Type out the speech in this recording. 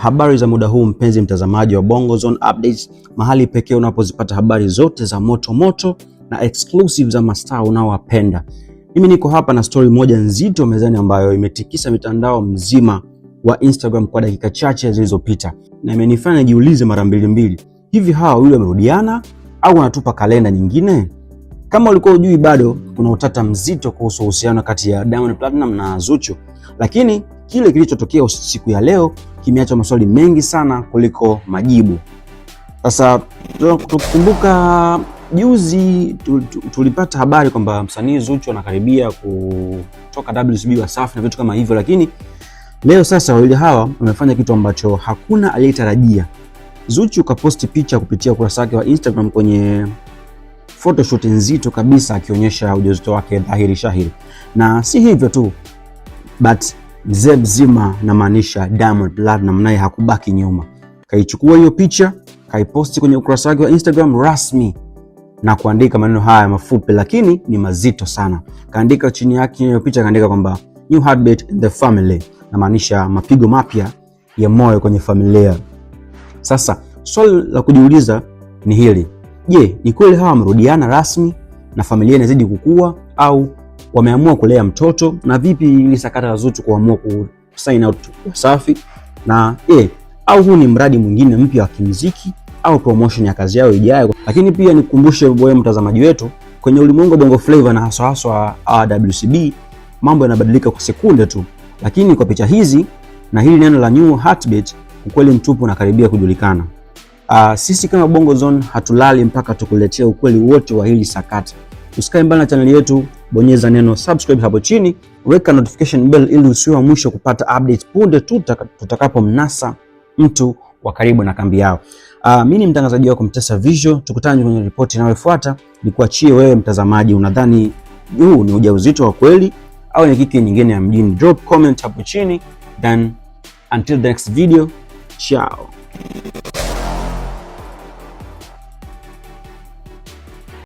Habari za muda huu mpenzi mtazamaji wa Bongo Zone Updates, mahali pekee unapozipata habari zote za moto moto na exclusive za mastaa unaowapenda. Mimi niko hapa na story moja nzito mezani ambayo imetikisa mitandao mzima wa Instagram kwa dakika chache zilizopita, na imenifanya nijiulize mara mbili, hivi hawa wawili wamerudiana au wanatupa kalenda nyingine? Kama ulikuwa hujui, bado kuna utata mzito kuhusu uhusiano kati ya Diamond Platnumz na Zuchu, lakini kile kilichotokea siku ya leo kimeacha maswali mengi sana kuliko majibu. Sasa tukumbuka juzi tulipata habari kwamba msanii Zuchu anakaribia kutoka WCB Wasafi na vitu kama hivyo, lakini leo sasa wawili hawa wamefanya kitu ambacho hakuna aliyetarajia. Zuchu kaposti picha kupitia ukurasa wake wa Instagram kwenye photoshoot nzito kabisa, akionyesha ujauzito wake dhahiri shahiri. Na si hivyo tu, but mzee mzima, na maanisha Diamond Platnumz, naye hakubaki nyuma. Kaichukua hiyo picha, kaiposti kwenye ukurasa wake wa Instagram rasmi na kuandika maneno haya mafupi lakini ni mazito sana. Kaandika chini yake hiyo picha, kaandika kwamba new heartbeat in the family, na maanisha mapigo mapya ya moyo kwenye familia. Sasa swali la kujiuliza ni hili: je, ni kweli hawa wamerudiana rasmi na familia inazidi kukua, au wameamua kulea mtoto? Na vipi ili sakata la Zuchu kuamua ku sign out Wasafi? Na au huu ni mradi mwingine mpya wa kimuziki au promotion ya kazi yao ijayo? Lakini pia nikukumbushe wewe mtazamaji wetu, kwenye ulimwengu wa Bongo Flava na haswa WCB, mambo yanabadilika kwa sekunde tu, lakini kwa picha hizi na hili neno la new heartbeat, ukweli mtupu unakaribia kujulikana. Sisi kama Bongo Zone hatulali mpaka tukuletea ukweli wote wa hili sakata. Usikae mbali na channel yetu, bonyeza neno subscribe hapo chini, weka notification bell ili usiwe wa mwisho kupata updates punde tu tutakapomnasa mtu wa karibu na kambi yao. Mimi ni mtangazaji wako Mtesa Visual. Tukutane kwenye ripoti inayofuata. Nikuachie wewe mtazamaji, unadhani huu ni ujauzito wa kweli au ni kiki nyingine ya mjini? Drop comment hapo chini. Then until the next video, ciao.